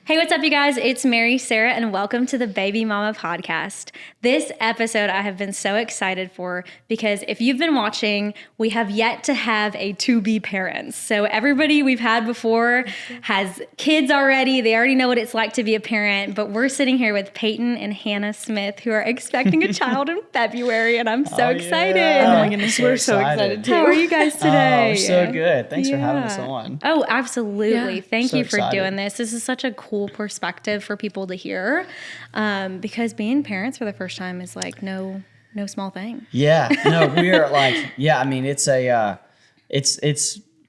Hey, what's up, you guys? It's Mary Sarah, and welcome to the Baby Mama Podcast. This episode I have been so excited for because if you've been watching, we have yet to have a to-be parents. So everybody we've had before has kids already. They already know what it's like to be a parent, but we're sitting here with Payton and Hannah Smith, who are expecting a child in February, and I'm so excited. Yeah. Oh my goodness, we're so excited too. How are you guys today? Oh, so good. Thanks for having us on. Oh, absolutely. Yeah. Thank So you for excited. doing this. This is such a cool perspective for people to hear, because being parents for the first time is like no small thing. Yeah, no, we're like, I mean, it's I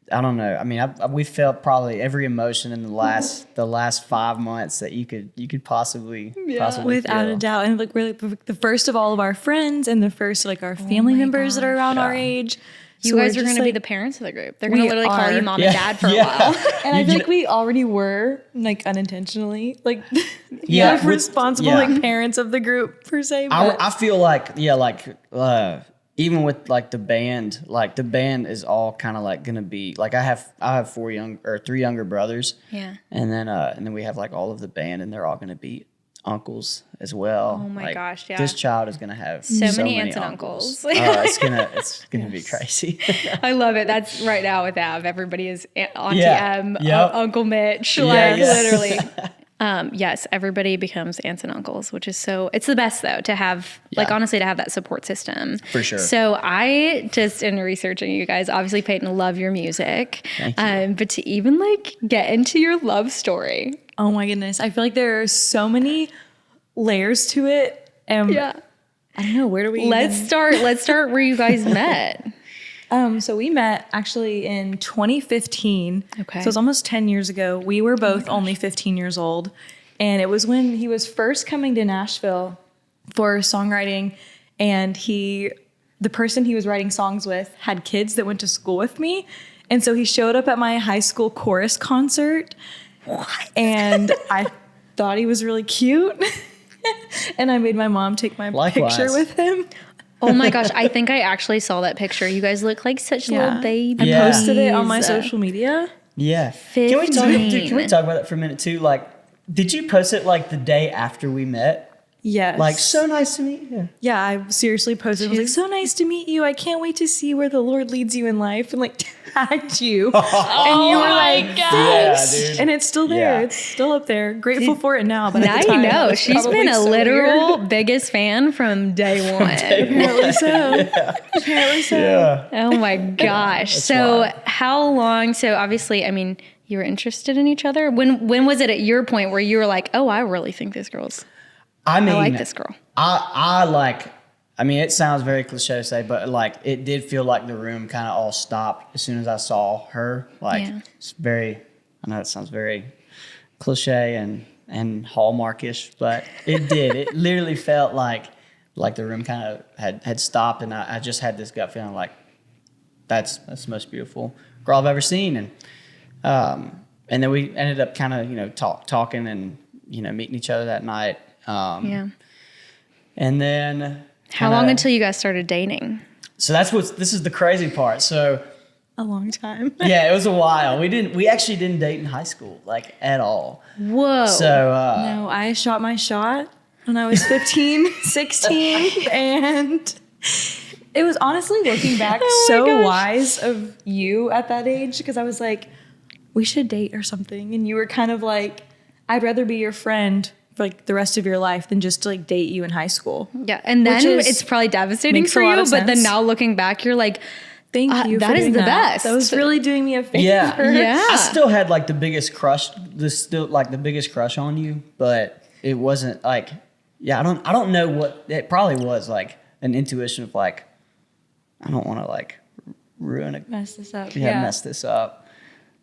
don't know. I mean, we felt probably every emotion in the last 5 months that you could possibly without feel. a doubt. And like we're like the first of all of our friends and the first like our family members that are around our age. You So guys we're are going just, to be like, the parents of the group. They're going to we literally call you are. mom and dad for a while. and I feel like we already were like unintentionally like responsible like parents of the group per se. But I feel like even with like the band is all kind of like gonna be like I have three younger brothers. Yeah. And then we have like all of the band, and they're all gonna be uncles as well. Oh my gosh, yeah. This child is gonna have So many aunts and uncles. It's gonna be crazy. I love it. That's right now with Av. Everybody is Auntie Yeah. M, Yep. Uncle Mitch, literally. Yes, everybody becomes aunts and uncles, which is it's the best though to have, honestly, to have that support system. For sure. So I just, in researching you guys, obviously Payton, love your music. Thank you. But to even like get into your love story. oh my goodness, I feel like there are so many layers to it. I don't know, where do we Let's start where you guys met. So we met actually in 2015. Okay. So it was almost 10 years ago. We were both only 15 years old. And it was when he was first coming to Nashville for songwriting. And the person he was writing songs with had kids that went to school with me. And so he showed up at my high school chorus concert. What? And I thought he was really cute. And I made my mom take my picture with him. Oh my gosh, I think I actually saw that picture. You guys look like such little babies. I posted it on my social media. Yeah. 15. Can we talk about that for a minute too? Like, did you post it like the day after we met? Yes. Like, so nice to meet you. Yeah, I seriously posted. I was like, so nice to meet you. I can't wait to see where the Lord leads you in life. And like tagged you. And you were like, thanks. Yeah, dude. And it's still there. Yeah. It's still up there. Grateful for it now. But Now at the time, you know. it was She's probably been a so literal weird. biggest fan from day one. Apparently so. Apparently so. Yeah. Oh my gosh. So wild. how long? So obviously, I mean, you were interested in each other. When was it at your point where you were like, oh, I really think I like this girl. I mean, it sounds very cliche to say, but like it did feel like the room kind of all stopped as soon as I saw her. Like it's I know it sounds very cliche and Hallmarkish, but it did. It literally felt like the room kind of had stopped, and I just had this gut feeling like that's the most beautiful girl I've ever seen. And then we ended up kind of talking and meeting each other that night. And then How long until you guys started dating? So this is the crazy part. So A long time. yeah, it was a while. We actually didn't date in high school, like at all. Whoa. So No, I shot my shot when I was 15, 16. And it was honestly looking back so wise of you at that age, because I was like, we should date or something. And you were kind of like, I'd rather be your friend for like the rest of your life than just to like date you in high school. Yeah, and then it's probably devastating makes for a lot you, of but then sense. now looking back, you're like, Thank you. that for is doing the that. best. That was really doing me a favor. Yeah. I still had like the biggest crush. The biggest crush on you, but it wasn't like, I don't know what it probably was, like an intuition of like, I don't want to like ruin it, Mess this up. mess this up.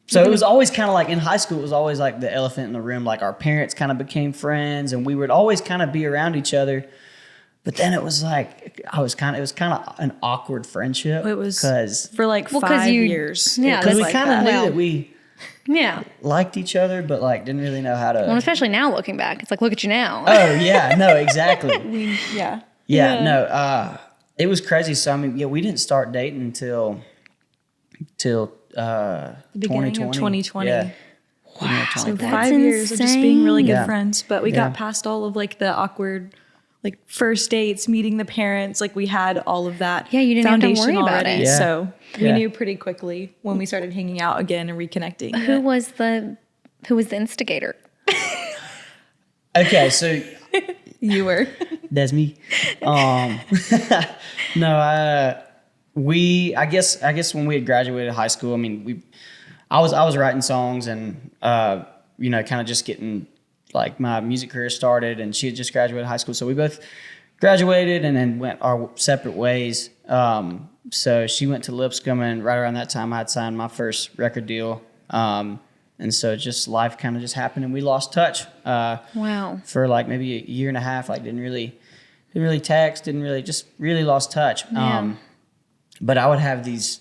So it was always kind of like in high school, it was always like the elephant in the room. Like our parents kind of became friends, and we would always kind of be around each other. But then it was like it was kind of an awkward friendship. It was because for like 5 years. Yeah, we that's kind of knew well, that we liked each other, but like didn't really know how to. Well, especially now looking back, it's like, look at you now. Oh yeah, no, exactly. Yeah. No, it was crazy. So I mean, we didn't start dating until The beginning of 2020. Yeah. Wow. So That's 5 years of just being really good Yeah. friends. But we Yeah. got past all of like the awkward like first dates, meeting the parents. Like we had all of that Yeah, you didn't have to foundation worry about already. it. Yeah. So we Yeah. knew pretty quickly when we started hanging out again and reconnecting. Who was the instigator? Okay, so You were. that's me. No, I guess when we had graduated high school, I mean, I was writing songs and kind of just getting like my music career started, and she had just graduated high school, so we both graduated and then went our separate ways. So she went to Lipscomb, and right around that time, I had signed my first record deal. And so just life kind of just happened, and we lost touch. Wow. For like maybe a year and a half, like didn't really text, just really lost touch. Yeah. But I would have these,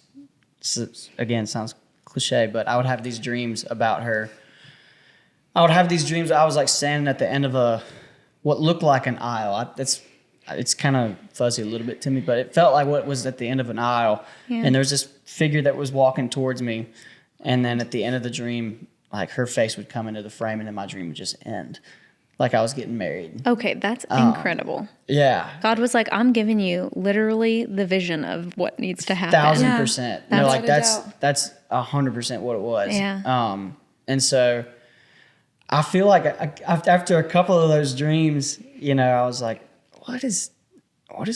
again, sounds cliche, but I would have these dreams about her. I would have these dreams. I was like standing at the end of what looked like an aisle. It's kind of fuzzy a little bit to me, but it felt like what was at the end of an aisle. Yeah. And there was this figure that was walking towards me. And then at the end of the dream, like her face would come into the frame, and then my dream would just end. Like I was getting married. Okay, that's incredible. Yeah. God was like, I'm giving you literally the vision of what needs to happen. 1,000%. Yeah. No, like Without that's 100% what it was. Yeah. And so I feel like after a couple of those dreams, I was like, what is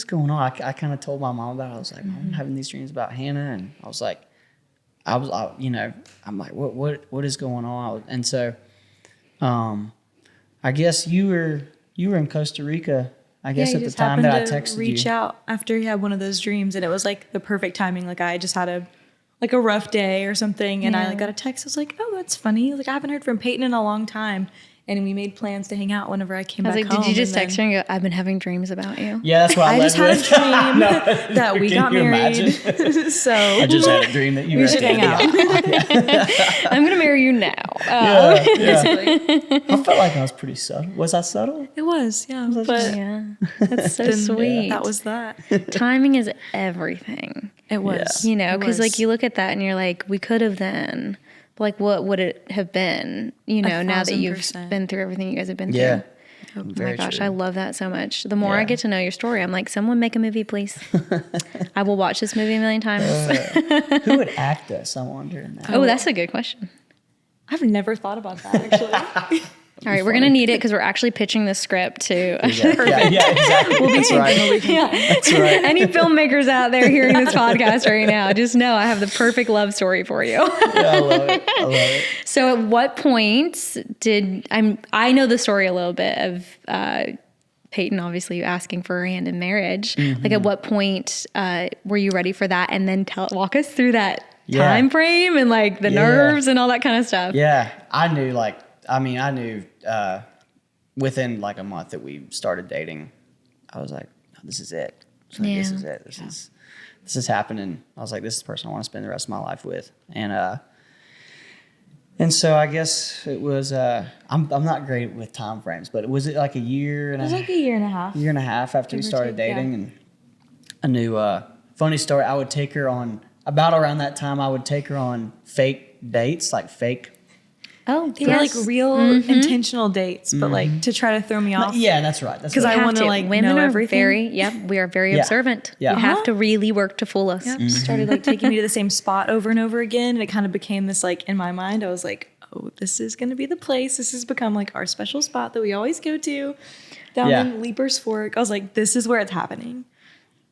going on? I kind of told my mom about it. I was like, I'm having these dreams about Hannah, and I was like, I'm like, what is going on? And so, I guess you were in Costa Rica. I guess at the time that I texted reach you. out after you had one of those dreams, and it was like the perfect timing. Like I just had a rough day or something, and I like got a text. I was like, oh, that's funny. Like I haven't heard from Payton in a long time, and we made plans to hang out whenever I came I was back like, home. did you just and text her and go, I've been having dreams about you? Yeah, that's what I I led just had a with. dream that we Can got you married. imagine? So I just had a dream that you we were should hang out. I'm going to marry you now. Yeah. Basically. I felt like I was pretty subtle. Was I subtle? It was, yeah. But Yeah, that's so then sweet. that was that. Timing is everything. It was. You know, because It like was. you look at that and you're like, we could have then. But like, what would it have been? Now that you've 1,000%. been through everything you guys have been Yeah. through. Oh my Very gosh, true. I love that so much. The more I Yeah. get to know your story, I'm like, someone make a movie, please. I will watch this movie a million times. Who would act this? I wonder. In that. Oh, that's a good question. I've never thought about that actually. All right, we're going to need it because we're actually pitching the script to Yeah, exactly. That's right. That's right. any filmmakers out there hearing this podcast right now. Just know I have the perfect love story for you. Yeah, I love it. So at what point I know the story a little bit of Payton, obviously you asking for her hand in marriage. Mm-hmm. Like at what point were you ready for that? And then walk us through that Yeah. time frame and like the Yeah. nerves and all that kind of stuff. Yeah, I knew within like a month that we started dating, I was like, no, this is it. This is it. This is happening. I was like, this is the person I want to spend the rest of my life with. And so I guess it was, I'm not great with time frames, but was it like a year and It was like a year and a half. year and a half after we Give or started take, yeah. dating? And I knew, funny story, I would take her on, about around that time, I would take her on fake dates, like fake. Oh, They were like real intentional dates, but like to try to throw me off. Yeah, that's right. That's 'Cause right. I wanna, like, women know are everything. we are very Yeah. observant. Yeah. You have to really work to fool us. Yep. Started like taking me to the same spot over and over again. And it kind of became this like in my mind, I was like, oh, this is going to be the place. This has become like our special spot that we always go to down Yeah. in Leapers Fork. I was like, this is where it's happening.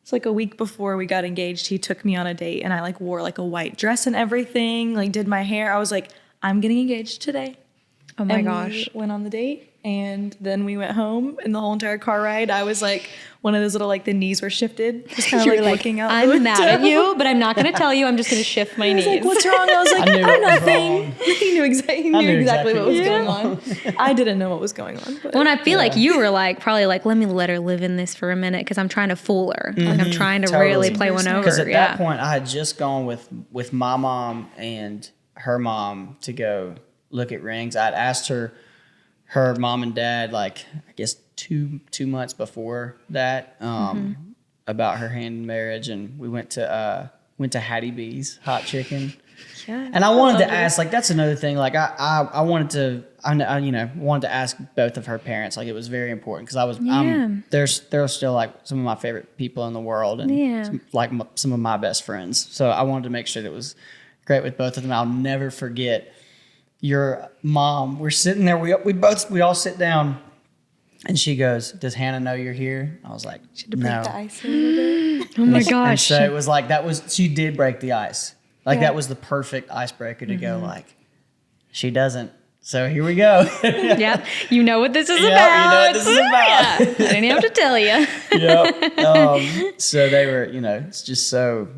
It's like a week before we got engaged, he took me on a date and I like wore like a white dress and everything, like did my hair. I was like, I'm getting engaged today. Oh my And gosh. we went on the date and then we went home and the whole entire car ride, I was like one of those little like the knees were shifted. Just kind of You like were looking out the I'm window. mad at you, but I'm not going to tell you. I'm just going to shift my I was knees. like, what's wrong? I was like, I knew oh, what was nothing. wrong. He knew, he knew knew exactly what was exactly going on. I didn't know what was going on. But When I feel like you were like, probably like, let me let her live in this for a minute because I'm trying to fool her. Like I'm trying to Totally. really play one over. Because at yeah. that point, I had just gone with my mom and her mom to go look at rings. I'd asked her mom and dad, like I guess two months before that, about her hand in marriage, and we went to Hattie B's Hot Chicken. Yeah. And I wanted to ask, like, that's another thing. Like, I wanted to, wanted to ask both of her parents. Like, it was very important because they're still like some of my favorite people in the world and some of my best friends. So I wanted to make sure that it was great with both of them. I'll never forget your mom. We're sitting there. We all sit down, and she goes, "Does Hannah know you're here?" I was like, She had to break "No." the ice a little bit. Oh my And gosh. so it was like she did break the ice. Like that was the perfect icebreaker to go like, she doesn't. So here we go. Yep. You know what this is about. You know what this is about. I didn't have to tell you. Yep. So they were, it's just so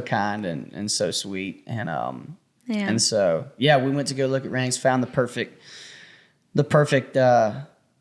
kind and so sweet. And so, we went to go look at rings, found the perfect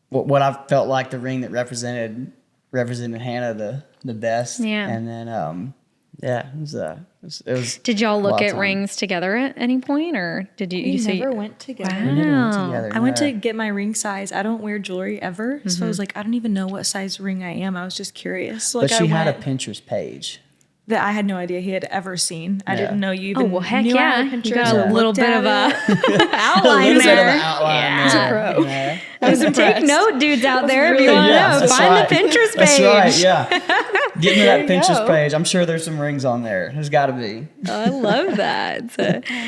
what I felt like the ring that represented Hannah the best. Yeah. And then, it was. Did y'all a look lot of at time. rings together at any point, or did you? We never went together. Wow. We never went together. I went no. to get my ring size. I don't wear jewelry ever. So I was like, I don't even know what size ring I am. I was just curious. So, But like, she I had a went, Pinterest page. that I had no idea he had ever seen. I Yeah. didn't know you even Oh well, heck knew I yeah! had Pinterest You got or a little looked bit at of it. a outline a little bit of there. an outline Yeah. there. Pro. Yeah. I was Take impressed. note, dudes out there, if really- you want to Yeah, know. that's Find right. the Pinterest That's page. right, yeah. Get me that There you Pinterest go. page. I'm sure there's some rings on there. There's got to be. I love that.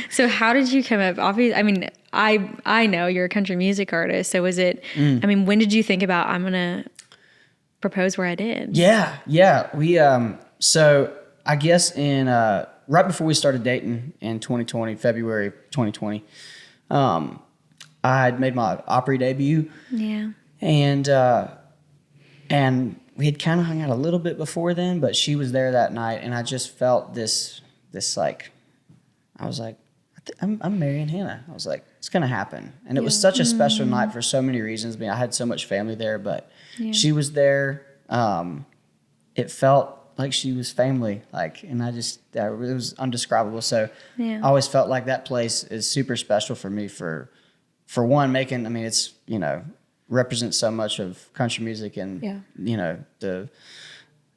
So how did you come up? Obviously, I mean, I know you're a country music artist. So was it? I mean, when did you think about I'm gonna propose where I did? Yeah. We so I guess in right before we started dating in 2020, February 2020, I had made my Opry debut. Yeah. And we had kind of hung out a little bit before then, but she was there that night, and I just felt this like, I was like, I'm marrying Hannah. I was like, it's gonna happen, and it was such a special night for so many reasons. I mean, I had so much family there, but she was there. It felt like she was family, like, and it was undescribable. So I always felt like that place is super special for me for one, making, I mean, it's, represents so much of country music and, the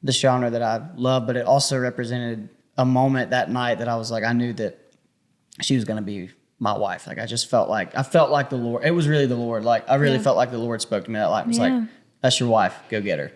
genre that I love, but it also represented a moment that night that I was like, I knew that she was going to be my wife. Like, I felt like the Lord, it was really the Lord. Like, I really felt like the Lord spoke to me that night. It was like, that's your wife, go get her.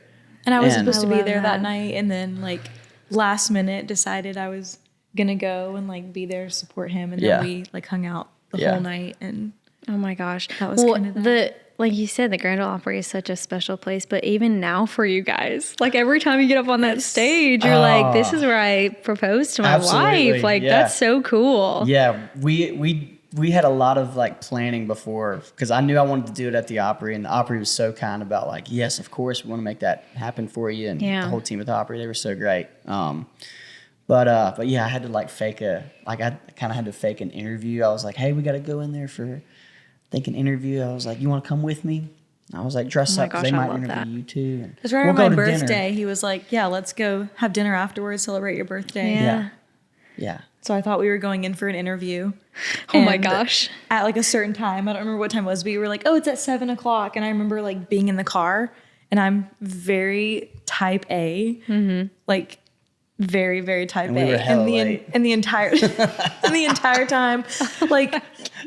And I was And- supposed to I be love there that that. night, and then like last minute decided I was gonna go and like be there to support him, and then Yeah. we like hung out the Yeah. whole night. And Oh my gosh. That was kinda that. Like you said, the Grand Ole Opry is such a special place, but even now for you guys, like every time you get up on that stage, you're like, this is where I proposed to my Absolutely, wife. Like, yeah. that's so cool. Yeah, we had a lot of like planning before, because I knew I wanted to do it at the Opry, and the Opry was so kind about like, yes, of course, we want to make that happen for you, and Yeah. the whole team at the Opry, they were so great. But yeah, I had to like I kind of had to fake an interview. I was like, hey, we got to go in there for an interview. I was like, you want to come with me? I was like, dress Oh my up because gosh, they I might love interview that. you too. And because right we'll on go my to dinner. birthday, he was like, "Yeah, let's go have dinner afterwards, celebrate your birthday." Yeah. Yeah. So I thought we were going in for an interview. Oh my And gosh. At like a certain time, I don't remember what time it was, but we were like, "Oh, it's at 7:00," and I remember like being in the car, and I'm very type A, like very very type And A, we were hella late. and the entire time, like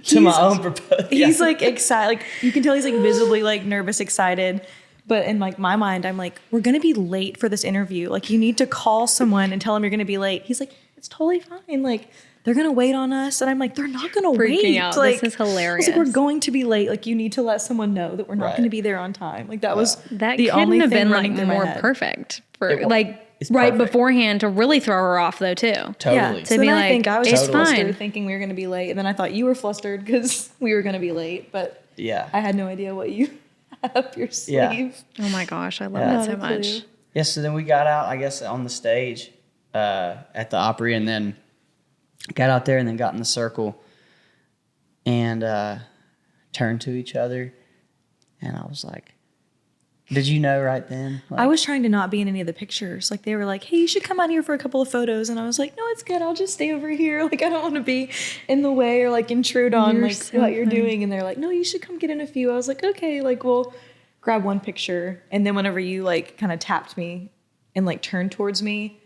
To my he's- own proposal. He's like excited, like you can tell he's like visibly like nervous, excited. But in like my mind, I'm like, we're gonna be late for this interview. Like you need to call someone and tell them you're gonna be late. He's like, it's totally fine. Like they're gonna wait on us, and I'm like, they're not gonna Freaking wait. out. Like This is I was hilarious. like, we're going to be late. Like you need to let someone know that we're not Right. gonna be there on time. Like that was That the couldn't only have thing been like running through my more head. perfect for It wa- like it's right perfect. beforehand to really throw her off though too. Totally. Yeah, To so be then like, I think I was it's just fine. flustered thinking we were gonna be late, and then I thought you were flustered because we were gonna be late, but Yeah. I had no idea what you had up your sleeve. Yeah. Oh my gosh, I love Yeah. that Not so a clue. much. Yeah, so then we got out, I guess, on the stage at the Opry, and then got out there and then got in the circle and turned to each other. And I was like, did you know right then? Like, I was trying to not be in any of the pictures. Like they were like, "Hey, you should come out here for a couple of photos," and I was like, "No, it's good. I'll just stay over here. Like I don't want to be in the way or like intrude on You're like so what you're funny. doing." And they're like, "No, you should come get in a few." I was like, "Okay, like we'll grab one picture." And then whenever you like kind of tapped me and like turned towards me,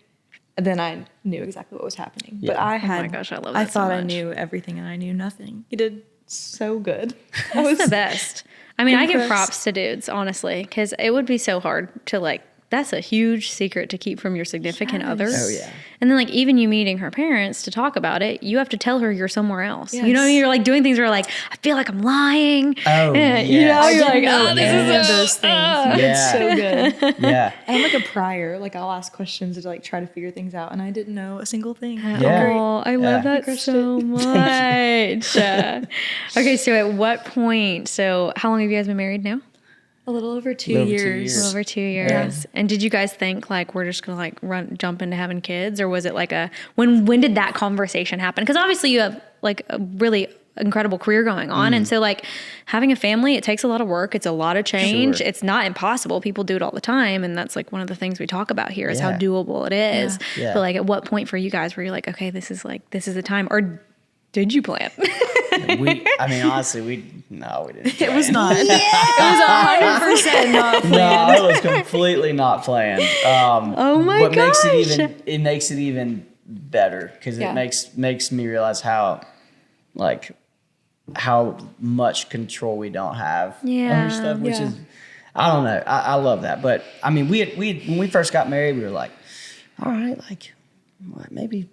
then I knew exactly what was happening. Yeah. But I Oh my gosh, I love that I so thought I much. knew everything and I knew nothing. He did so good. That's the best. I mean, I give impressed. props to dudes, honestly, because it would be so hard to like, that's a huge secret to keep from your significant other. Oh, yeah. And then like even you meeting her parents to talk about it, you have to tell her you're somewhere else. You know what I mean? Yes. You're like doing things where like, I feel like I'm lying. Oh, And, you know, yes. you're I like, didn't know oh, this any is of those things. He did Yeah. so good. Yeah. I'm like a prior. Like I'll ask questions to like try to figure things out, and I didn't know a single thing. Yeah. Oh, I love Yeah. that so much. Okay, so at what point? So how long have you guys been married now? A little over 2 Little over 2 years. years. A little over 2 years. And did you guys think like we're just gonna like jump into having kids, or was it like when did that conversation happen? Because obviously you have like a really incredible career going on, and so like having a family, it takes a lot of work. It's a lot of change. Sure. It's not impossible. People do it all the time, and that's like one of the things we talk about here is how Yeah. doable it is. Yeah. But like at what point for you guys were you like, okay, this is the time, or did you plan? I mean, honestly, we didn't. It was not. It was 100% not planned. No, it was completely not planned. Oh my what gosh. makes it even better because Yeah. it makes me realize how much control we don't have Yeah. over stuff, which Yeah. is, I don't know. I love that. But I mean, we when we first got married, we were like, all right, like what, maybe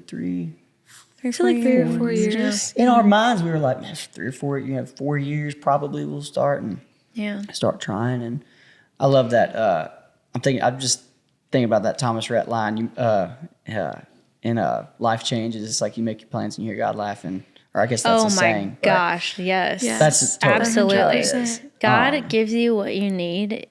3. I feel like 3 or 4 years. In our minds, we were like, man, 3 or 4, 4 years probably we'll start and Yeah. start trying. And I love that. I'm just thinking about that Thomas Rhett line. In Life Changes, it's like you make your plans and you hear God laughing. Or I guess that's Oh a my saying. but gosh, yes. Yeah. That's totally Absolutely. how it is. God gives you what you need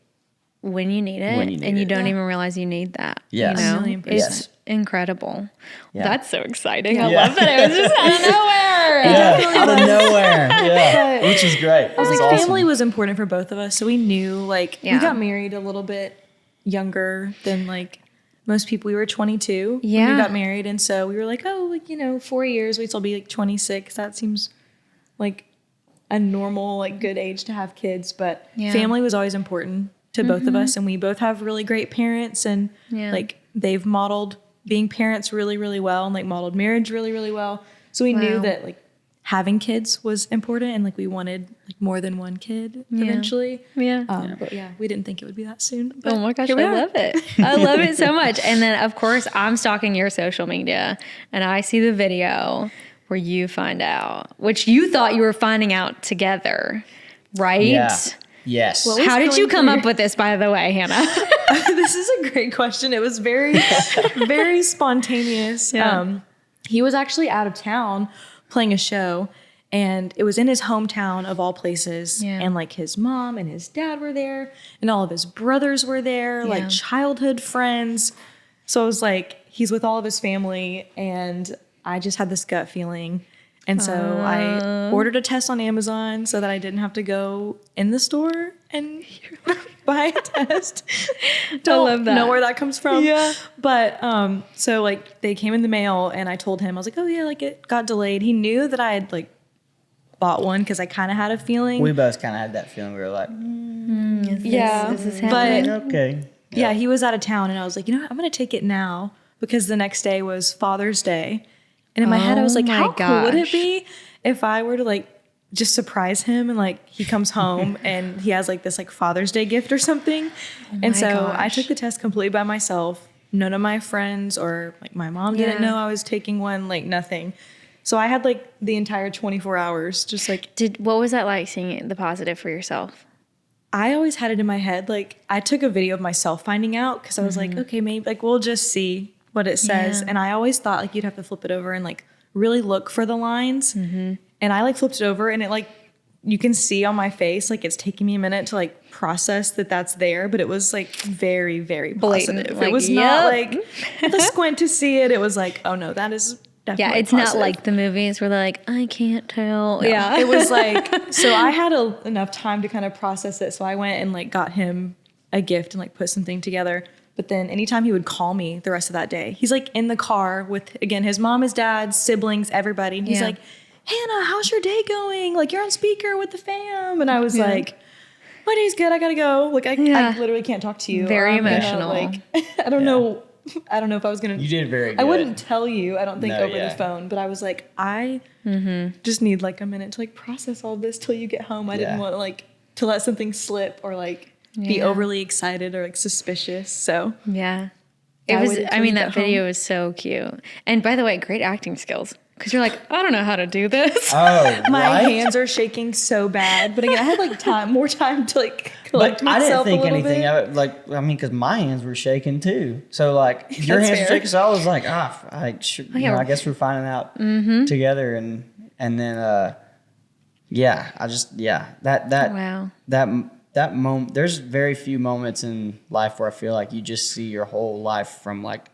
when you need it, When you need and you it. don't even realize you need that. Yes. You know? 1,000,000%. It's incredible. Yeah. That's so exciting. I Yeah. love that it was just out of nowhere. Yeah, out of nowhere. Yeah, But- which is great. I was It's like, awesome. family was important for both of us, so we knew like Yeah. we got married a little bit younger than like most people. We were 22 when Yeah. we got married, and so we were like, oh, like 4 years, we'd still be like 26. That seems like a normal like good age to have kids, but Yeah. family was always important to both of us, and we both have really great parents, and Yeah. like they've modeled being parents really, really well, and like modeled marriage really, really well. So we knew Wow. that like having kids was important, and like we wanted like more than one kid eventually. Yeah. But yeah, we didn't think it would be that soon. But Oh my gosh, here we I are. love it. I love it so much. And then, of course, I'm stalking your social media and I see the video where you find out, which you thought you were finding out together, right? Yeah. Yes. Well, How did you going come through- up with this, by the way, Hannah? This is a great question. It was very, very spontaneous. Yeah. He was actually out of town playing a show, and it was in his hometown of all places. Yeah. And like his mom and his dad were there, and all of his brothers were there, Yeah. like childhood friends. So it was like he's with all of his family, and I just had this gut feeling. And so I ordered a test on Amazon so that I didn't have to go in the store and buy a test. Don't love that. know where that comes from. Yeah. But so like they came in the mail, and I told him, I was like, oh yeah, like it got delayed. He knew that I had like bought one because I kind of had a feeling. we both kind of had that feeling. We were like, yeah. Is this happening? But okay. yeah, he was out of town, and I was like, you know what? I'm going to take it now, because the next day was Father's Day. And in my head, I was Oh like, my how cool would it gosh. be if I were to like just surprise him, and like he comes home and he has like this like Father's Day gift or something. And my so I gosh. took the test completely by myself. None of my friends or like my mom didn't Yeah. know I was taking one, like nothing. So I had like the entire 24 hours just like, What was that like seeing the positive for yourself? I always had it in my head. Like I took a video of myself finding out, because I was like, okay, maybe like we'll just see what it says. Mm-hmm. Yeah. And I always thought like you'd have to flip it over and like really look for the lines. Mm-hmm. And I like flipped it over, and it like, you can see on my face, like it's taking me a minute to like process that that's there, but it was like very, very Blatant, positive. like, it was not yep. like the squint to see it. It was like, oh no, that is definitely Yeah, it's not positive. like the movies where they're like, I can't tell. Yeah, it was like, so I had enough time to kind of process it. So I went and like got him a gift and like put something together. But then anytime he would call me the rest of that day, he's like in the car with, again, his mom, his dad, siblings, everybody. And he's Yeah. like, Hannah, how's your day going? Like you're on speaker with the fam. And I was like, my day's good. I gotta go. Like I Yeah. literally can't talk to you. Very I'm gonna, emotional. like I don't know I don't know if I was going to. You did very good. I wouldn't tell you, I don't think, No, over the phone, but I was like, I just need like a minute to like process all this till you get home. I didn't want like to let something slip or like be overly excited or like suspicious. So yeah. It was, I mean, that video was so cute. And by the way, great acting skills. Because you're like, I don't know how to do this. Oh, my hands are shaking so bad. But again, I had like more time to like collect myself I didn't think a little anything bit. of it. Like, I mean, because my hands were shaking too. So like your hands were shaking. So I was like, I guess we're finding out together. And then, that moment. There's very few moments in life where I feel like you just see your whole life from like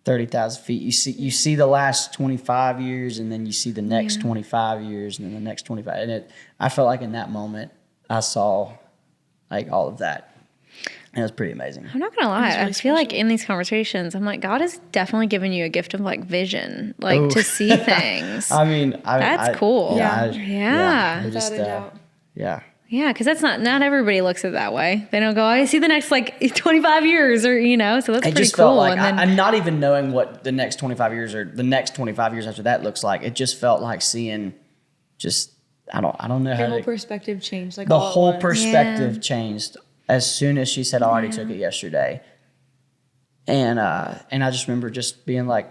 30,000 feet. You see the last 25 years, and then you see the next 25 years, and then the next 25. And I felt like in that moment, I saw like all of that. And it was pretty amazing. I'm not gonna lie. I feel like in these conversations, I'm like, God has definitely given you a gift of like vision, like to see things. I mean, that's cool. Yeah. Without a doubt. Yeah. Yeah, because that's not everybody looks at it that way. They don't go, I see the next like 25 years or, so that's pretty just cool. Felt like and then, I'm not even knowing what the next 25 years or the next 25 years after that looks like. It just felt like seeing just, I don't know how Your whole perspective changed. Like the whole perspective changed as soon as she said, I already took it yesterday. And I just remember just being like,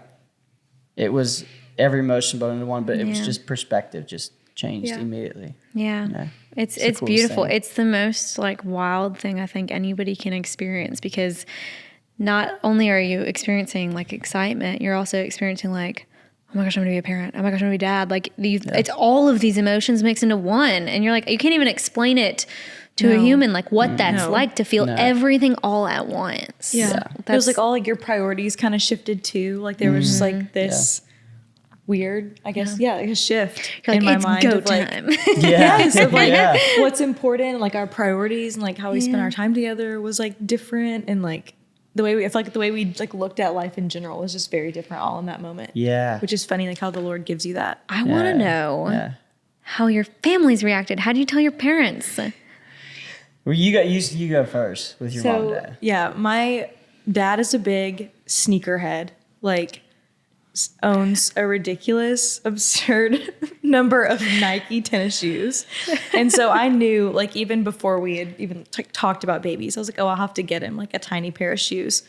it was every emotion but into one, but it was just perspective just changed immediately. Yeah. It's beautiful. Thing. It's the most like wild thing I think anybody can experience, because not only are you experiencing like excitement, you're also experiencing like, oh my gosh, I'm gonna be a parent. Oh my gosh, I'm gonna be dad. Like it's all of these emotions mixed into one, and you're like, you can't even explain it to a human like what that's like to feel everything all at once. Yeah. It was like all like your priorities kind of shifted too. Like there was just like this. Weird, I guess. Yeah, like a shift in my mind go of like, time. of like what's important, like our priorities and like how we spend our time together was like different, and like I feel like the way we like looked at life in general was just very different all in that moment. Yeah, which is funny, like how the Lord gives you that. I want to know how your families reacted. How do you tell your parents? Well, you go first with your mom and dad. Yeah, my dad is a big sneakerhead. Like, owns a ridiculous, absurd number of Nike tennis shoes. And so I knew, like, even before we had even talked about babies, I was like, oh, I'll have to get him like a tiny pair of shoes.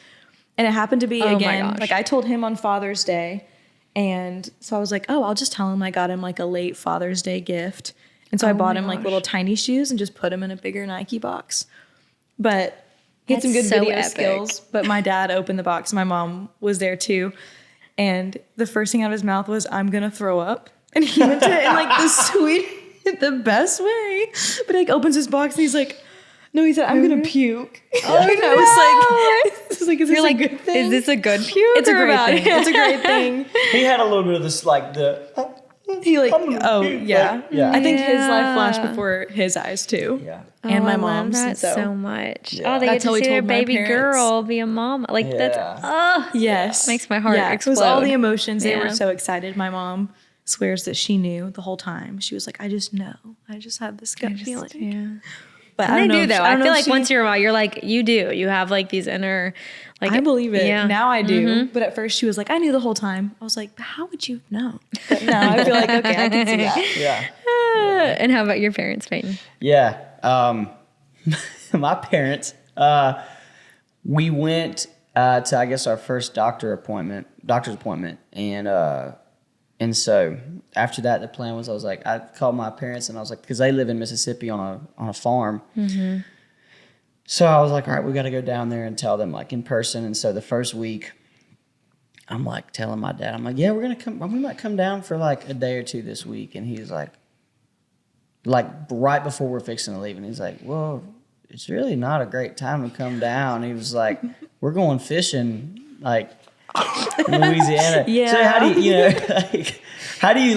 And it happened to be again, like I told him on Father's Day. And so I was like, oh, I'll just tell him I got him like a late Father's Day gift. And so I bought him like little tiny shoes and just put him in a bigger Nike box. But he had some good video skills. But my dad opened the box. My mom was there too. And the first thing out of his mouth was, I'm going to throw up. And he meant it in like the best way. But he like opens his box and he's like, no, he said, I'm going to puke. Oh, and I was like, is this a good thing? Is this a good puke? It's a great thing. It's a great thing. He had a little bit of this, like he like, yeah. I think his life flashed before his eyes too. Yeah. And my mom's. I love that so much. Yeah. Oh, they get to see their baby girl be a mom. Like that's, yes. Makes my heart explode. It was all the emotions. They were so excited. My mom swears that she knew the whole time. She was like, I just know. I just have this gut feeling. Yeah. But I do though. I feel like once you're a while, you're like, you do. You have like these inner, like I believe it. Yeah. Now I do. But at first she was like, I knew the whole time. I was like, but how would you know? But now I feel like, okay, I can see that. Yeah. And how about your parents, Payton? Yeah. My parents, we went to, I guess, our first doctor's appointment. And so after that, the plan was, I called my parents and I was like, because they live in Mississippi on a farm. Mm-hmm. So I was like, all right, we got to go down there and tell them like in person. And so the first week, I'm like telling my dad, I'm like, yeah, we might come down for like a day or two this week. And he's like right before we're fixing to leave. And he's like, well, it's really not a great time to come down. He was like, we're going fishing like in Louisiana. Yeah. So how do you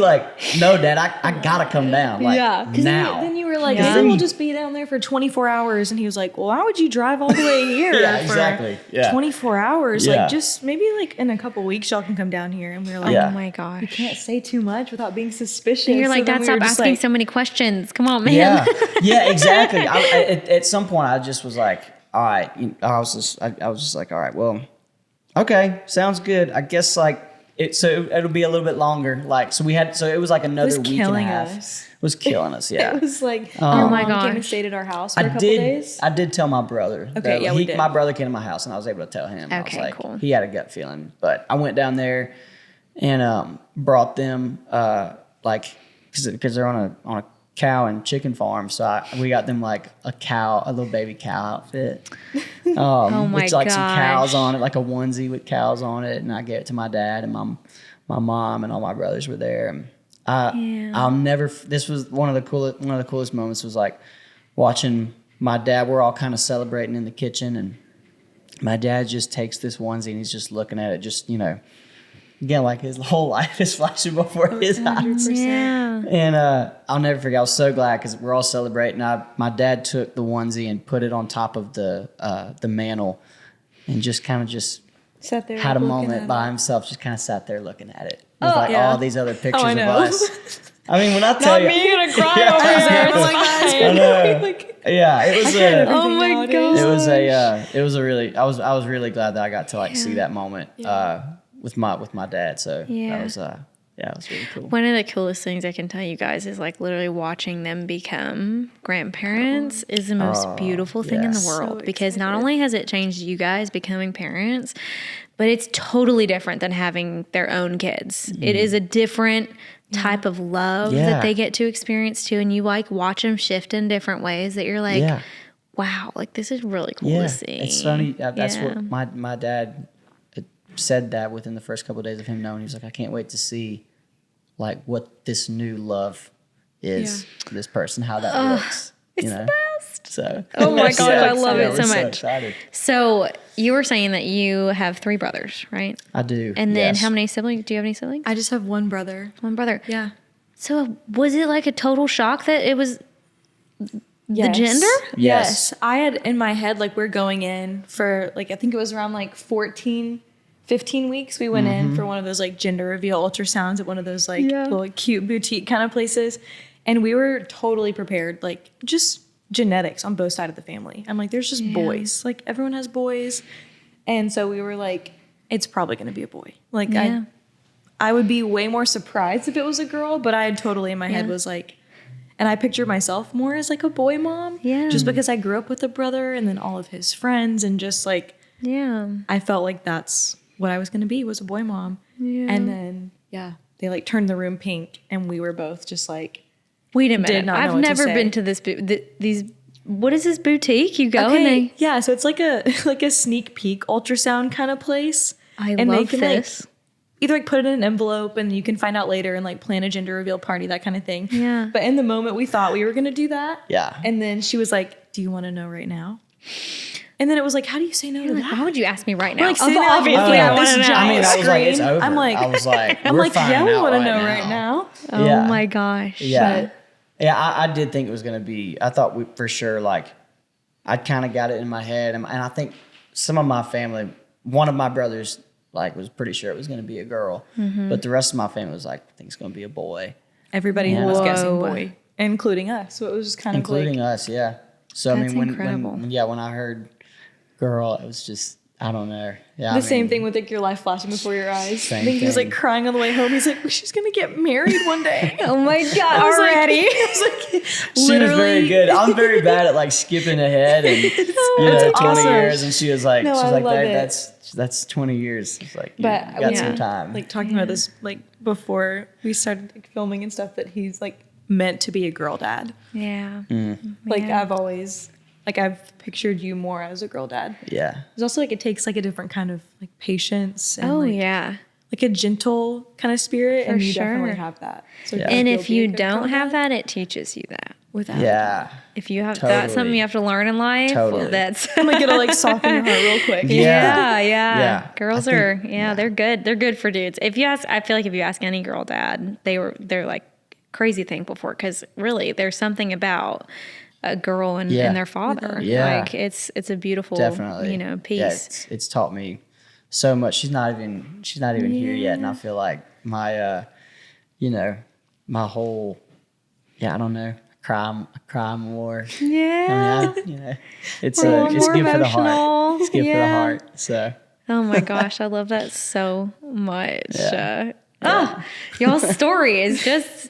no, Dad, I gotta come down now. Then you were like, then we'll just be down there for 24 hours. And he was like, well, why would you drive all the way here for 24 hours? Yeah. Like just maybe like in a couple weeks y'all can come down here. And we were like, oh my gosh. You can't say too much without being suspicious. And you're like, Dad, stop asking so many questions. Come on, man. Yeah, exactly. At some point I just was like, all right. I was just like, all right, well, Okay, sounds good. I guess like it'll be a little bit longer. Like so it was like another week and a half. It was killing us. Yeah. It was like Oh my mom came gosh. and stayed at our house for a couple days. I did tell my brother. Okay, that we did. My brother came to my house and I was able to tell him. I was Okay, like, cool. He had a gut feeling, but I went down there and brought them because they're on a cow and chicken farm, so we got them like a little baby cow outfit. Oh my with like some cows gosh. on it, like a onesie with cows on it, and I gave it to my dad and my mom and all my brothers were there. And I'll never. This was one of the coolest moments. Was like watching my dad. We're all kind of celebrating in the kitchen, and my dad just takes this onesie and he's just looking at it, just again, like his whole life is flashing before his eyes. Yeah. And I'll never forget. I was so glad because we're all celebrating. My dad took the onesie and put it on top of the mantle, and just kind of Sat there had a looking moment at by it. himself, just kind of sat there looking at it with yeah. all these other pictures I of know. us. I mean, when I tell you, gonna cry Yeah, over I here. know. It's like I know. like, yeah, it was Oh my God. it was a really I was really glad that I got to like see that moment with my dad. So Yeah. that was it was really cool. One of the coolest things I can tell you guys is like literally watching them become grandparents is the most beautiful thing in the yes. world So because not excited. only has it changed you guys becoming parents, but it's totally different than having their own kids. It is a different type of love Yeah. that they get to experience too. And you like watch them shift in different ways that you're like, Yeah. wow, like this is really cool Yeah, to see. it's funny. That's Yeah. what my dad said that within the first couple of days of him knowing. He was like, I can't wait to see like what this new love is for this person, how that looks. it's You know? the best. So Oh my God, I love it so we're much. excited. So you were saying that you have 3 brothers, right? I do. And then yes. how many siblings? Do you have any siblings? I just have one brother. One brother. Yeah. So was it like a total shock that it was Yes. gender? Yes. I had in my head, like, we're going in for, like, I think it was around, like, 15 weeks. We went in for one of those, like, gender reveal ultrasounds at one of those, like, little like, cute boutique kind of places. And we were totally prepared, like, just genetics on both sides of the family. I'm like, there's just boys. Like, everyone has boys. And so we were like, it's probably going to be a boy. Like, Yeah. I would be way more surprised if it was a girl, but I had totally in my head was like, and I pictured myself more as like a boy mom. Yeah. Just because I grew up with a brother and then all of his friends and just like, Yeah. I felt like that's what I was going to be, was a boy mom. Yeah. And then, they like turned the room pink and we were both just like, Wait a minute. not know I've what to never say. been to this these what is this boutique? You go and they yeah, so it's like a sneak peek ultrasound kind of place. I and love they can this. like either like put it in an envelope and you can find out later and like plan a gender reveal party, that kind of thing. Yeah. But in the moment we thought we were gonna do that. Yeah. And then she was like, do you want to know right now? And then it was like, how do you say no to Like, that? why would you ask me right now? Like, sitting there, like, Obviously, looking I at want this to know. giant I mean, I was like, it's screen. over. I'm like, I was like, I'm we're like, yeah, finding we out want to right know now. right now. Oh Yeah. my gosh. Yeah. But- Yeah, I did think it was going to be, I thought we for sure, like, I kind of got it in my head. And I think some of my family, one of my brothers, like, was pretty sure it was going to be a girl. But the rest of my family was like, I think it's going to be a boy. Everybody was guessing Whoa. boy, including us. So it was just kind Including of like, us, yeah. So, That's I mean, incredible. when I heard girl, it was just, I don't know. Yeah, the same thing with like your life flashing before your eyes. I Same think he was like thing. crying on the way home. He's like, she's gonna get married one day. Oh my God, I was like- already. I was like, She was very good. I'm very bad at like skipping ahead and It's 20 awesome. years. And she was like, No, I love it. that's 20 years. It's like, you But got we some were, time. like talking about this like before we started like, filming and stuff, that he's like meant to be a girl dad. Yeah. Like Yeah. I've pictured you more as a girl dad. yeah. There's also like it takes like a different kind of like patience and Oh like, yeah. like a gentle kind of spirit, For and you sure. definitely have that. So Yeah. And you'll if be a you good don't girl have dad that, it teaches you that. without Yeah. If you have that's something Totally. you have to learn in life, Totally. that's I'm like gonna like soften your heart real quick. yeah. Yeah. Girls I are think- they're good. They're good for dudes. If you ask, I feel like if you ask any girl dad, they're like crazy thankful for it, because really there's something about a girl and their father. Yeah. Like it's a beautiful Definitely. piece. Yeah, it's taught me so much. She's not even here yet, and I feel like my my whole I don't know, cry more. Yeah. I mean, it's We're it's more good for the heart. emotional. It's good for the Yeah. heart. So Oh my gosh, I love that so much. Yeah. Y'all's story is just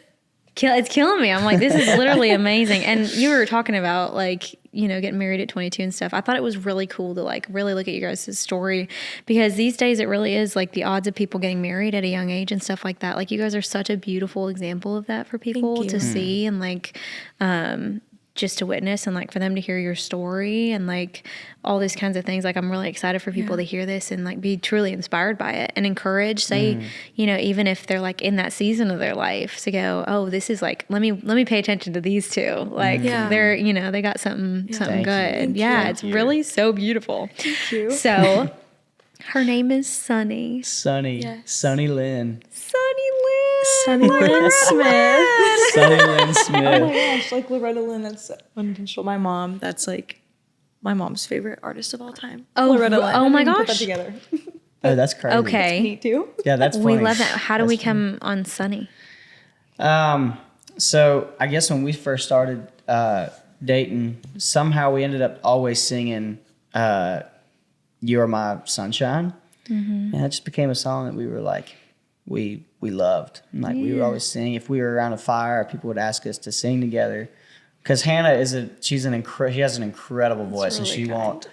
it's killing me. I'm like, this is literally amazing. And you were talking about like, you know, getting married at 22 and stuff. I thought it was really cool to like really look at you guys' story, because these days it really is like the odds of people getting married at a young age and stuff like that. Like you guys are such a beautiful example of that for people to see and like just to witness, and like for them to hear your story and like all these kinds of things. Like I'm really excited for people to hear this and like be truly inspired by it and encourage, say, you know, even if they're like in that season of their life, to go, oh, this is like, let me pay attention to these two. Like they're, you know, they got something good. It's really so beautiful. Thank you. So her name is Sunny. Sunny Lynn. Sunny Lynn Smith. Sunny Lynn Smith. Oh my gosh, like Loretta Lynn, that's unintentional. My mom, that's like my mom's favorite artist of all time. Oh, Loretta Lynn. oh my Put that gosh. together. Oh, that's crazy. Okay. Me too. Yeah, that's funny. We love that. How do we come on Sunny? So I guess when we first started dating, somehow we ended up always singing "You Are My Sunshine," and it just became a song that we were like, we loved. And, like we would always sing. If we were around a fire, people would ask us to sing together. Because Hannah she has an incredible voice, and she won't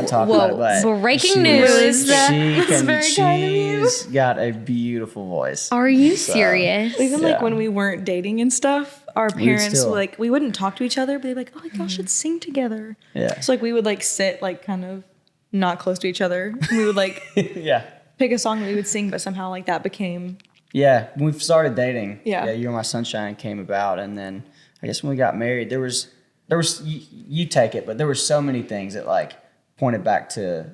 talk about it. But breaking news! She's got a beautiful voice. Are you serious? Even like when we weren't dating and stuff, our parents like we wouldn't talk to each other, but they'd be like, "Oh my gosh, let's sing together." Yeah. So like we would like sit like kind of not close to each other. And we would like pick a song that we would sing, but somehow like that became when we started dating. Yeah. "You Are My Sunshine" came about, and then I guess when we got married, there was you take it, but there were so many things that like pointed back to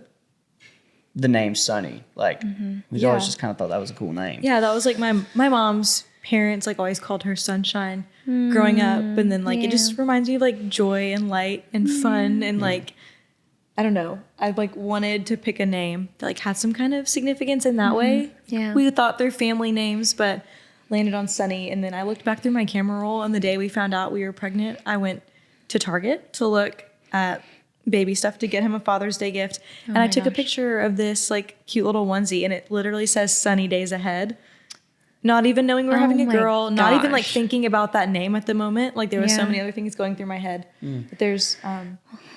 the name Sunny. Like we always just kind of thought that was a cool name. Yeah, that was like my mom's parents like always called her Sunshine growing up, and then like it just reminds me of like joy and light and fun and like I don't know. I like wanted to pick a name that like had some kind of significance in that way. Yeah. We thought they're family names, but landed on Sunny. And then I looked back through my camera roll, and the day we found out we were pregnant, I went to Target to look at baby stuff to get him a Father's Day gift. And I took a picture of this like cute little onesie, and it literally says "Sunny Days Ahead." Not even knowing we were having a girl, not even like thinking about that name at the moment. Like there was so many other things going through my head. But there's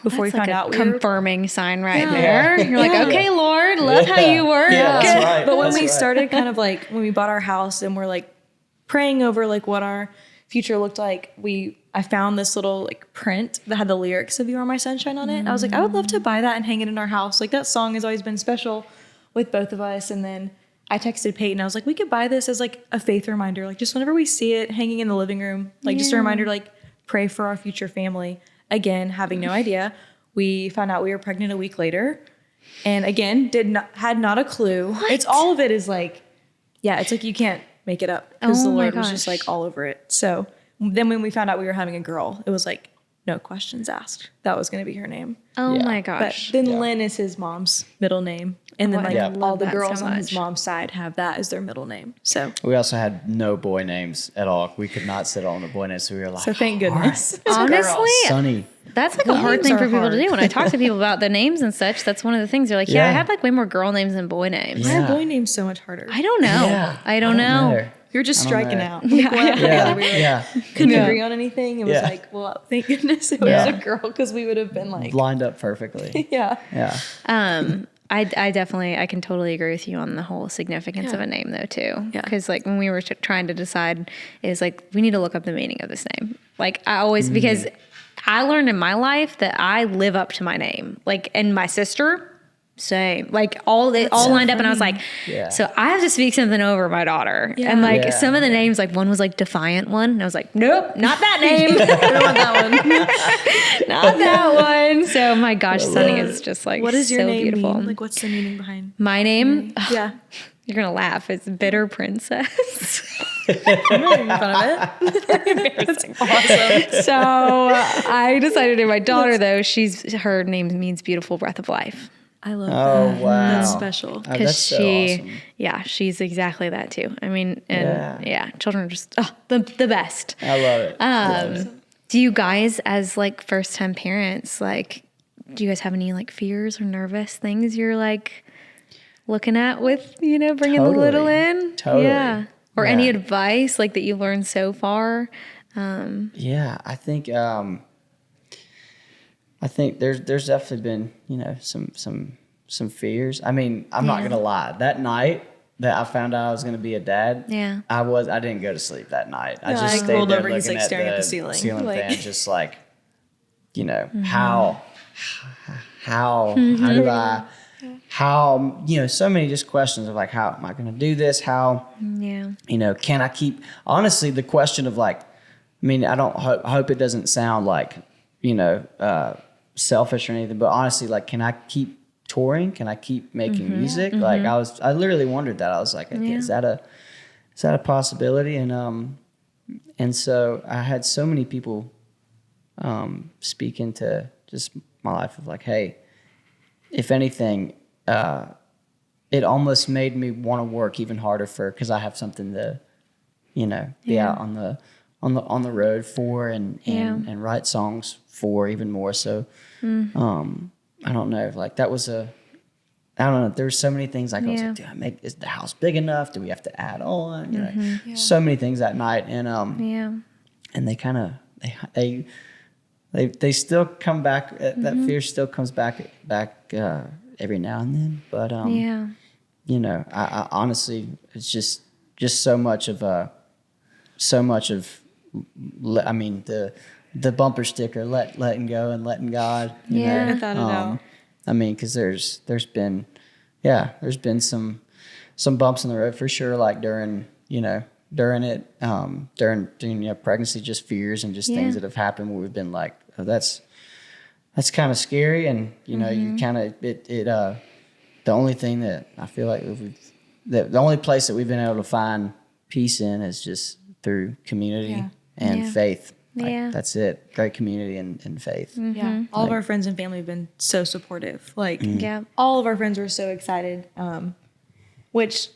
before we found out, we were confirming sign right there. You're like, okay, Lord, love how you work. Yeah, that's right. But when we started kind of like when we bought our house and we're like praying over like what our future looked like, I found this little like print that had the lyrics of "You Are My Sunshine" on it. I was like, I would love to buy that and hang it in our house. Like that song has always been special with both of us. And then I texted Peyton. I was like, we could buy this as like a faith reminder. Like just whenever we see it hanging in the living room, like just a reminder to like pray for our future family. Again, having no idea. We found out we were pregnant a week later. And again, had not a clue. What? It's all of it is like, it's like you can't make it up because the Lord was just like all over it. So then when we found out we were having a girl, it was like no questions asked. That was going to be her name. Oh my gosh. But then Lynn is his mom's middle name. And then all the girls on his mom's side have that as their middle name. So we also had no boy names at all. We could not settle on the boy names, so we were like, so thank goodness. Honestly, Sunny. That's like a hard thing for people to do. When I talk to people about the names and such, that's one of the things. They're like, I had like way more girl names than boy names. Why are boy names so much harder? I don't know. Yeah, I don't know. You're just striking out. Couldn't agree on anything. It was like, well, thank goodness it was a girl, because we would have been like lined up perfectly. Yeah. I definitely, I can totally agree with you on the whole significance of a name though too. Because like when we were trying to decide, is like, we need to look up the meaning of this name. Like I always, because I learned in my life that I live up to my name. Like, and my sister, same. Like all lined up, and I was like, so I have to speak something over my daughter. And like some of the names, like one was like Defiant One, and I was like, nope, not that name. I don't want that one. Not that one. So my gosh, Sunny is just like, what is your name beautiful. Mean? Like what's the meaning behind my name? You're gonna laugh. It's Bitter Princess. I'm not making fun of it. That's awesome. So I decided to my daughter though, her name means beautiful breath of life. I love that. Oh, wow. That's special. Because so awesome. She's exactly that too. I mean, and children are just the best. I love it. Do you guys, as like first time parents, like, do you guys have any like fears or nervous things you're like looking at with, bringing the little in? Totally. Yeah. Or Yeah. any advice like that you've learned so far? Yeah, I think there's definitely been, some fears. I mean, I'm not gonna lie. That night that I found out I was gonna be a dad, I didn't go to sleep that night. I just stayed rolled there over, he's looking like at staring at the ceiling like- fan, just like, how do I, so many just questions of like, how am I gonna do this? How, can I keep, honestly, the question of like, I mean, I hope it doesn't sound like, selfish or anything, but honestly, like, can I keep touring? Can I keep making music? Like I literally wondered that. I was like, is that a possibility? And so I had so many people speak into just my life of like, hey, if anything, it almost made me want to work even harder because I have something to, be out on the road for and write songs for even more. So, I don't know, like that was I don't know. There's so many things like I was like, is the house big enough? Do we have to add on? So many things that night. And, and they kind of, they still come back. That fear still comes back every now and then. But, I honestly, it's just so much of, I mean, the bumper sticker, letting go and letting God. You know? Without a doubt. I mean, because there's been some bumps in the road for sure. Like during pregnancy, just fears and just things that have happened where we've been like, oh, that's kind of scary. And you kind of the only thing that I feel like the only place that we've been able to find peace in is just through community and faith. Like, that's it. Great community and faith. Yeah. All of our friends and family have been so supportive. Like, all of our friends were so excited, which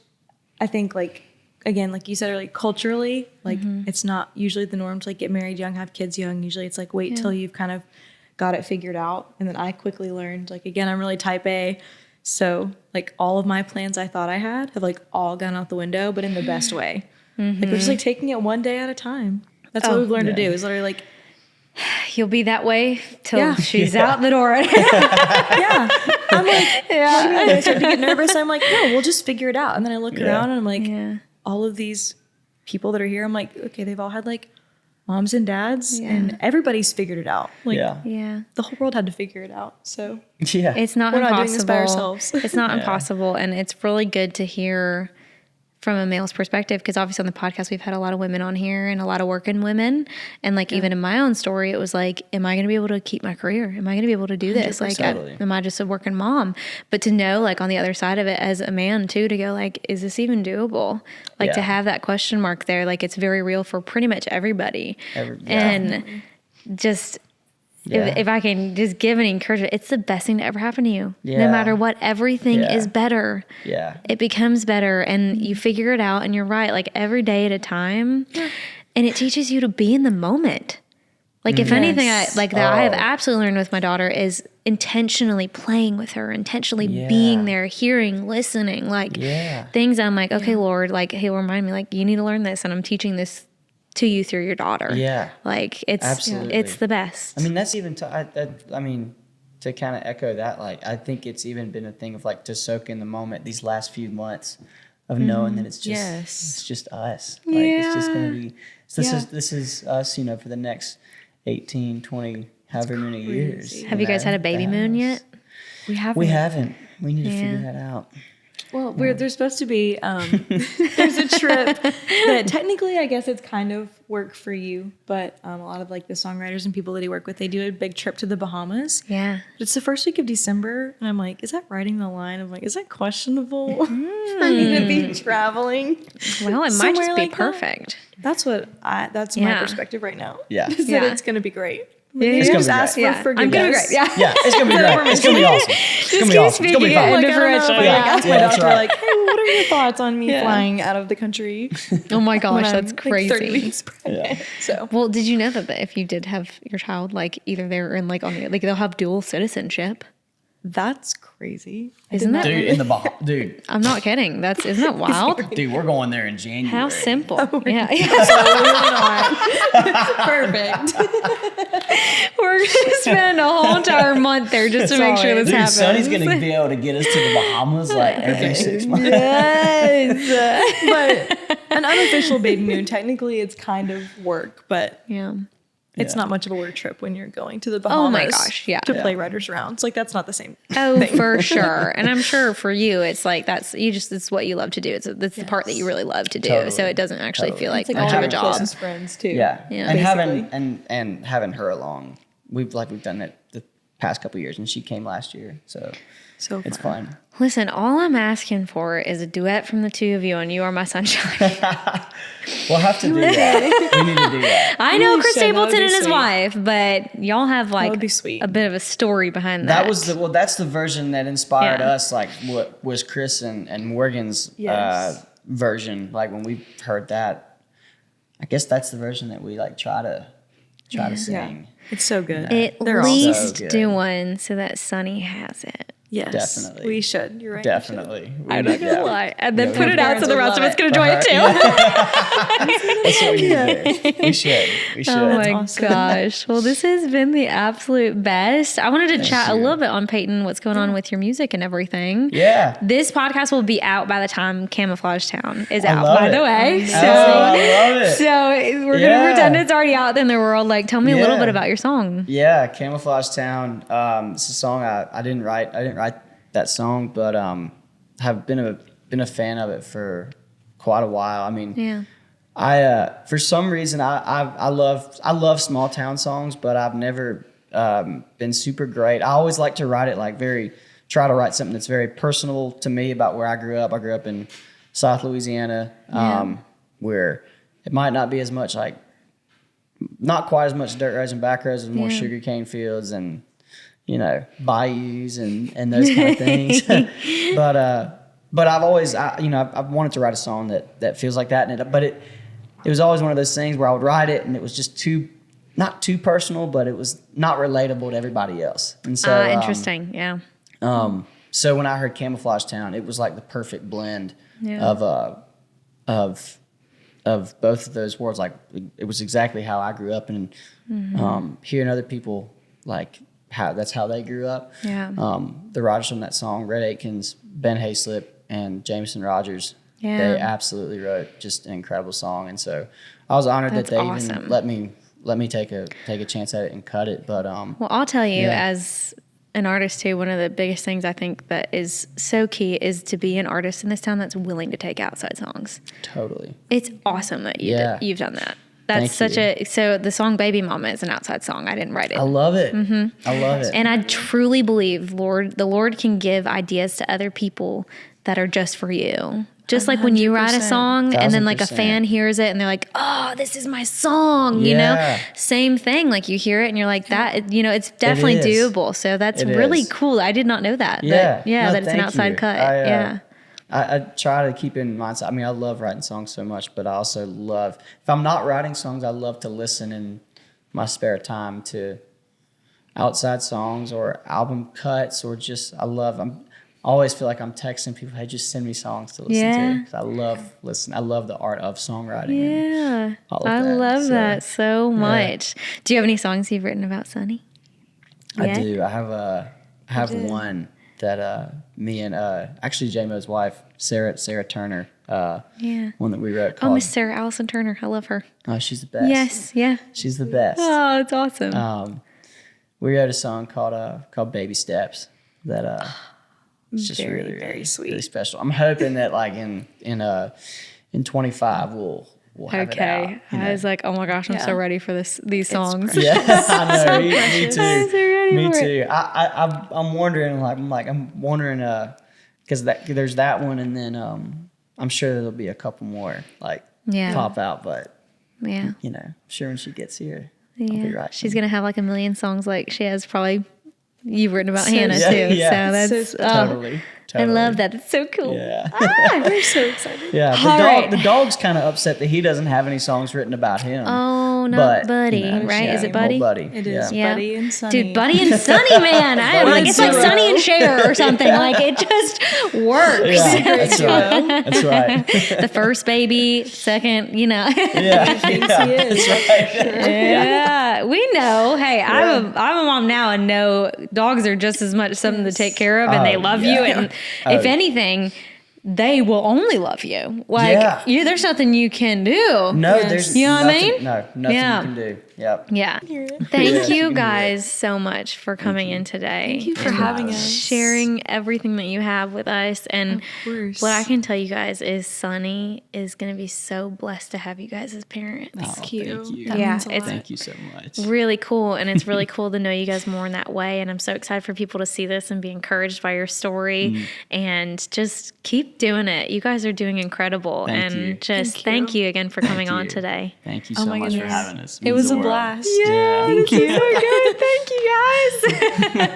I think, like, again, like you said earlier, culturally, like, it's not usually the norm to, like, get married young, have kids young. Usually it's, like, wait till you've kind of got it figured out. And then I quickly learned, like, again, I'm really type A. So, like, all of my plans I thought I had have, like, all gone out the window, but in the best way. Like, we're just, like, taking it one day at a time. That's what we've learned to do is literally like, you'll be that way till she's out the door. I'm like, I start to get nervous. I'm like, no, we'll just figure it out. And then I look around and I'm like, all of these people that are here, I'm like, okay, they've all had like moms and dads and everybody's figured it out. Like, the whole world had to figure it out. So it's not we're impossible. not doing this by ourselves. It's not impossible. And it's really good to hear from a male's perspective, because obviously on the podcast we've had a lot of women on here and a lot of working women, and like even in my own story it was like, am I going to be able to keep my career? Am I going to be able to do this? Like, am I just a working mom? But to know, like, on the other side of it as a man too, to go like, is this even doable? Like to have that question mark there, like it's very real for pretty much everybody. And just if I can just give an encouragement, it's the best thing to ever happen to you. No matter what, everything is better. It becomes better and you figure it out, and you're right, like every day at a time. And it teaches you to be in the moment. Like if anything I have absolutely learned with my daughter is intentionally playing with her, intentionally being there, hearing, listening, like things I'm like, okay, Lord, like he'll remind me, like, you need to learn this, and I'm teaching this to you through your daughter. Like it's the best. I mean, that's even I mean, to kind of echo that, like I think it's even been a thing of like to soak in the moment these last few months of knowing that it's just us. Like it's just gonna be this is us, for the next 18, 20, however many years. Have you guys had a baby moon yet? We haven't. We need to figure that out. Well, there's supposed to be, there's a trip that technically I guess it's kind of work for you, but a lot of like the songwriters and people that he work with, they do a big trip to the Bahamas. But it's the first week of December, and I'm like, is that riding the line? I'm like, is that questionable for me to be traveling? Well, it might just be perfect. That's my perspective right now. Is that it's going to be great. It's gonna just ask for forgiveness. I'm gonna be great. It's gonna be great. It's gonna be awesome. It's gonna be awesome. It's gonna be fun. Ask my doctor, like, hey, what are your thoughts on me flying out of the country? Oh my gosh, that's crazy. 30 weeks pregnant. So, well, did you know that if you did have your child, like either they're in like on the, like they'll have dual citizenship? That's crazy. Isn't that Dude, in the Bahamas. Dude, I'm not kidding. Isn't that wild? dude, we're going there in January. How simple. Yeah. Perfect. We're going to spend a whole entire month there just to make sure this Dude, happens. Sonny's going to be able to get us to the Bahamas like every 6 months. Yes. But an unofficial baby moon, technically it's kind of work, but Yeah. it's not much of a work trip when you're going to the Bahamas. Oh my gosh, yeah. To play Writers Rounds. Like that's not the same. Oh, for sure. And I'm sure for you, it's like it's what you love to do. It's the part that you really love to do. Totally. So it doesn't actually feel like It's much of a our job. closest friends too. Yeah. Yeah. And Basically. having her along. We've done it the past couple of years, and she came last year. So So it's fun. fun. Listen, all I'm asking for is a duet from the two of you on You Are My Sunshine. We'll have to do that. We need to do that. I know We Chris should. That would Stapleton be and his sweet. wife, but y'all have like would be sweet. a bit of a story behind that. That's the version that inspired Yeah. us. Like what was Chris and Morgan's Yes. version. Like when we heard that, I guess that's the version that we like try to sing. It's so good. At They're all least so good. do one so that Sonny has it. Yes. Definitely. We should. You're right. Definitely. I'm not gonna lie. And then Yeah, put we- it out so the rest of us can enjoy it too. That's what we need to do. We should. We should. Oh my awesome. gosh. Well, this has been the absolute best. I wanted to chat a you. little bit on Payton, what's going on with your music and everything. Yeah. This podcast will be out by the time Camouflage Town is I out, love by it. the way. Oh, I love it. So we're Yeah. gonna pretend it's already out in the world. Like, tell me a little Yeah. bit about your song. Yeah, Camouflage Town. It's a song I didn't write. I didn't write that song, but have been a fan of it for quite a while. I mean, Yeah. I for some reason I love small town songs, but I've never been super great. I always like to write it try to write something that's very personal to me about where I grew up. I grew up in South Louisiana, where it might not be as much not quite as much dirt roads and back roads, and more Yeah. sugarcane fields and bayous and those kind of things. But I've always I've wanted to write a song that feels like that, but it was always one of those things where I would write it and it was just not too personal, but it was not relatable to everybody else. And so Interesting. Yeah. so when I heard Camouflage Town, it was like the perfect blend Yeah. of both of those worlds. Like it was exactly how I grew up, and hearing other people like that's how they grew up. Yeah. The writers on that song, Red Aikens, Ben Hayslip, and Jameson Rogers, Yeah. they absolutely wrote just an incredible song. And so I was honored That's that they awesome. even let me take a chance at it and cut it. But Well, I'll tell you, Yeah. as an artist too, one of the biggest things I think that is so key is to be an artist in this town that's willing to take outside songs. totally. It's awesome that Yeah. you've done that. That's Thank you. so the song Baby Mama is an outside song. I didn't write it. I love it. I love it. And I truly believe the Lord can give ideas to other people that are just for you. Just like when you write a 100%. song and then like a 1000%. fan hears it and they're like, oh, this is my song, you know? Yeah. Same thing. Like you hear it and you're like, that, it's definitely is. doable. So that's It really is. cool. I did not know that. Yeah. But yeah, No, that it's an thank outside you. cut. I, yeah. I try to keep in mind. I mean, I love writing songs so much, but I also love, if I'm not writing songs, I love to listen in my spare time to outside songs or album cuts, or just, I always feel like I'm texting people, hey, just send me songs to listen Yeah. to. 'Cause I love listening. I love the art of songwriting. and Yeah. all of I that, love so, that so much. Do you have any songs you've written about Sonny? I Yeah? do. I have one that me and actually J-Mo's wife, Sarah Turner, Yeah. one that we wrote Oh, called, Miss Sarah Allison Turner. I love her. oh, she's the best. Yes. Yeah. She's the best. Oh, it's awesome. We wrote a song called "Baby Steps" that it's just Very, really, very really sweet. really special. I'm hoping that like in 25 we'll have it out. Okay. you know? I was like, oh my gosh, I'm so Yeah. ready for these songs. Yeah, I know. Me I'm so too. ready Me for it. too. I'm wondering because there's that one, and then I'm sure there'll be a couple more like Yeah. pop out, but Yeah. sure when she gets here, I'll be Yeah. right. She's going to have like a million songs like she has probably you've written about So Hannah Yeah, too. yeah. So that's, So totally. I love that. It's so cool. Yeah. We're so excited. Yeah, All right. the dog's kind of upset that he doesn't have any songs written about him. Oh not but, Buddy, right? Is it Buddy? Buddy. It is Yeah. Buddy and Sunny. Dude, Buddy and Sunny, man. It's like Sunny and Cher or something. Like, it just works. Yeah, that's right. That's right. The first baby, second, Yeah, he is. that's right. Yeah, we know. Hey, I'm a mom now and know dogs are just as much something to take care of, and they love you. And if anything, they will only love you. Like, there's nothing you can do. No, there's you know what I nothing, mean? No, nothing you can do. Yep. Yeah. Thank you guys so much for coming in today. Thank you for having us. Sharing everything that you have with us. And Of course. what I can tell you guys is Sunny is going to be so blessed to have you guys as parents. Oh, Cute. thank you. That Yeah, means a it's lot. Thank you so much. Really cool. And it's really cool to know you guys more in that way. And I'm so excited for people to see this and be encouraged by your story. And just keep doing it. You guys are doing incredible. Thank and you. just Thank thank you again for coming on you. today. Thank you Oh so my much for goodness. having us. It was Means a the world. blast. Yeah. Thank you. So good. Thank you guys.